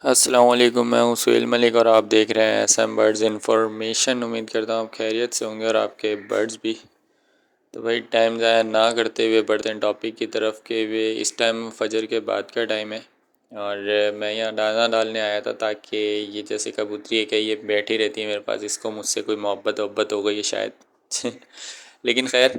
अस्सलाम वालेकुम, मैं हूँ सुहेल मलिक और आप देख रहे हैं SM बर्ड्स इंफॉर्मेशन। उम्मीद करता हूँ आप खैरियत से होंगे और आपके बर्ड्स भी। तो भाई टाइम ज़ाया ना करते हुए बढ़ते हैं टॉपिक की तरफ के वे इस टाइम फजर के बाद का टाइम है और मैं यहाँ दाना डालने आया था ताकि ये जैसे कबूतरी है कि ये बैठी रहती है मेरे पास, इसको मुझसे कोई मोहब्बत हो गई है शायद लेकिन खैर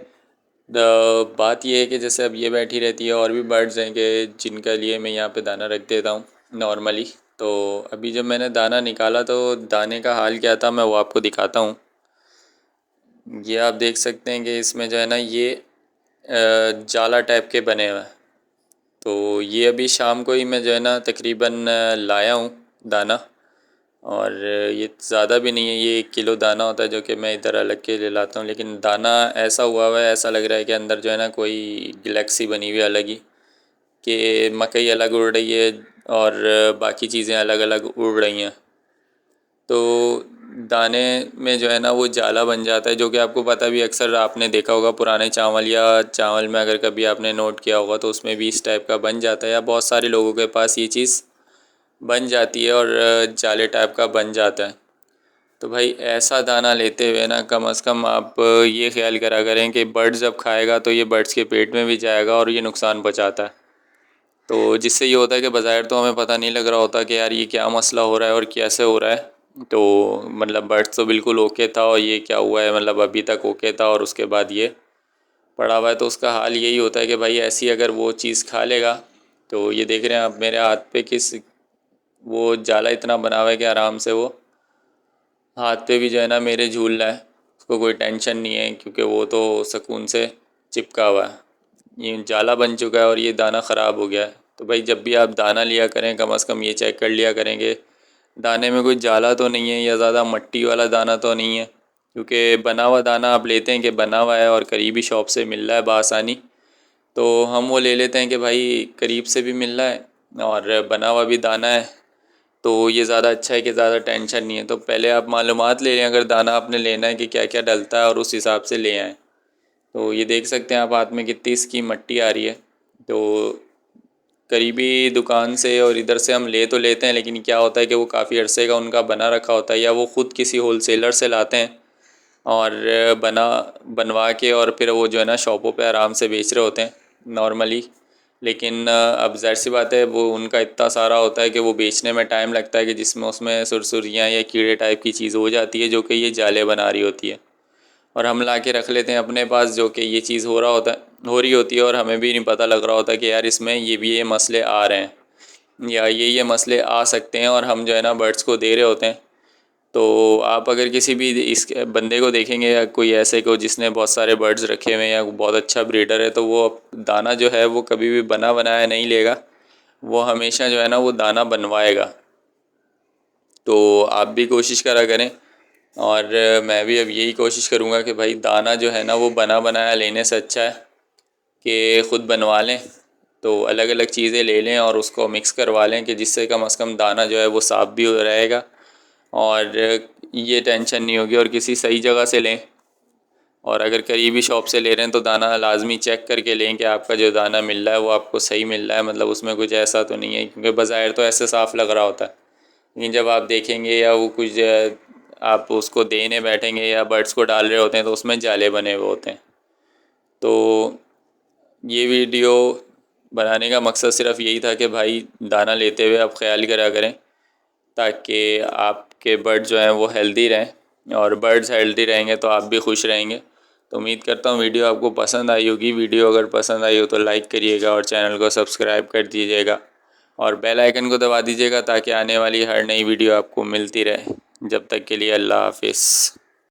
बात ये है कि जैसे अब ये बैठी रहती है और भी बर्ड्स हैं कि जिनके लिए मैं यहाँ पे दाना रख देता हूँ नॉर्मली। तो अभी जब मैंने दाना निकाला तो दाने का हाल क्या था मैं वो आपको दिखाता हूँ। ये आप देख सकते हैं कि इसमें जो है ना ये जाला टाइप के बने हुए हैं। तो ये अभी शाम को ही मैं जो है ना तकरीबन लाया हूँ दाना। और ये ज़्यादा भी नहीं है, ये 1 किलो दाना होता है जो कि मैं इधर अलग के ले लाता हूँ। लेकिन दाना ऐसा हुआ है, ऐसा लग रहा है कि अंदर जो है ना कोई गैलेक्सी बनी हुई है अलग ही, कि मकई अलग उड़ रही है और बाकी चीज़ें अलग अलग उड़ रही हैं। तो दाने में जो है ना वो जाला बन जाता है, जो कि आपको पता भी, अक्सर आपने देखा होगा पुराने चावल या चावल में अगर कभी आपने नोट किया होगा तो उसमें भी इस टाइप का बन जाता है, या बहुत सारे लोगों के पास ये चीज़ बन जाती है और जाले टाइप का बन जाता है। तो भाई ऐसा दाना लेते हुए ना कम से कम आप ये ख्याल करा करें कि बर्ड्स जब खाएगा तो ये बर्ड्स के पेट में भी जाएगा और ये नुकसान पहुँचाता है। तो जिससे ये होता है कि बज़ाहिर तो हमें पता नहीं लग रहा होता कि यार ये क्या मसला हो रहा है और कैसे हो रहा है। तो मतलब बर्ड्स तो बिल्कुल ओके था और ये क्या हुआ है, मतलब अभी तक ओके था और उसके बाद ये पड़ा हुआ है। तो उसका हाल यही होता है कि भाई ऐसी अगर वो चीज़ खा लेगा, तो ये देख रहे हैं आप मेरे हाथ पे किस वो जाला इतना बना हुआ है कि आराम से वो हाथ पे भी जो है ना मेरे झूल रहा है। उसको कोई टेंशन नहीं है क्योंकि वो तो सुकून से चिपका हुआ है। ये जाला बन चुका है और ये दाना ख़राब हो गया है। तो भाई जब भी आप दाना लिया करें कम से कम ये चेक कर लिया करेंगे दाने में कोई जाला तो नहीं है या ज़्यादा मट्टी वाला दाना तो नहीं है। क्योंकि बना हुआ दाना आप लेते हैं कि बना हुआ है और करीबी शॉप से मिल रहा है बआसानी, तो हम वो ले लेते हैं कि भाई करीब से भी मिल रहा है और बना हुआ भी दाना है, तो ये ज़्यादा अच्छा है कि ज़्यादा टेंशन नहीं है। तो पहले आप मालूमात ले लें अगर दाना आपने लेना है कि क्या क्या डलता है और उस हिसाब से ले आएँ। तो ये देख सकते हैं आप हाथ में कितनी इसकी मट्टी आ रही है। तो करीबी दुकान से और इधर से हम ले तो लेते हैं, लेकिन क्या होता है कि वो काफ़ी अरसे का उनका बना रखा होता है या वो ख़ुद किसी होलसेलर से लाते हैं और बनवा के और फिर वो जो है ना शॉपों पे आराम से बेच रहे होते हैं नॉर्मली। लेकिन अब ज़ाहिर सी बात है वो उनका इतना सारा होता है कि वो बेचने में टाइम लगता है कि जिसमें उसमें सुरसुरियाँ या कीड़े टाइप की चीज़ हो जाती है जो कि ये जाले बना रही होती है। और हम ला के रख लेते हैं अपने पास जो कि ये चीज़ हो रही होती है और हमें भी नहीं पता लग रहा होता कि यार इसमें ये मसले आ रहे हैं या ये मसले आ सकते हैं और हम जो है ना बर्ड्स को दे रहे होते हैं। तो आप अगर किसी भी इस बंदे को देखेंगे या कोई ऐसे को जिसने बहुत सारे बर्ड्स रखे हुए हैं या बहुत अच्छा ब्रीडर है, तो वो दाना जो है वो कभी भी बना बनाया नहीं लेगा, वो हमेशा जो है ना वो दाना बनवाएगा। तो आप भी कोशिश करा करें और मैं भी अब यही कोशिश करूँगा कि भाई दाना जो है ना वो बना बनाया लेने से अच्छा है कि ख़ुद बनवा लें। तो अलग अलग चीज़ें ले लें और उसको मिक्स करवा लें कि जिससे कम से कम दाना जो है वो साफ़ भी हो रहेगा और ये टेंशन नहीं होगी। और किसी सही जगह से लें और अगर करीबी शॉप से ले रहे हैं तो दाना लाजमी चेक करके लें कि आपका जो दाना मिल रहा है वो आपको सही मिल रहा है, मतलब उसमें कुछ ऐसा तो नहीं है, क्योंकि बज़ाहिर तो ऐसे साफ़ लग रहा होता है लेकिन जब आप देखेंगे या वो कुछ आप उसको देने बैठेंगे या बर्ड्स को डाल रहे होते हैं तो उसमें जाले बने हुए होते हैं। तो ये वीडियो बनाने का मकसद सिर्फ यही था कि भाई दाना लेते हुए आप ख्याल करा करें ताकि आपके बर्ड जो हैं वो हेल्दी रहें और बर्ड्स हेल्दी रहेंगे तो आप भी खुश रहेंगे। तो उम्मीद करता हूँ वीडियो आपको पसंद आई होगी। वीडियो अगर पसंद आई हो तो लाइक करिएगा और चैनल को सब्सक्राइब कर दीजिएगा और बेल आइकन को दबा दीजिएगा ताकि आने वाली हर नई वीडियो आपको मिलती रहे। जब तक के लिए अल्लाह हाफिज़।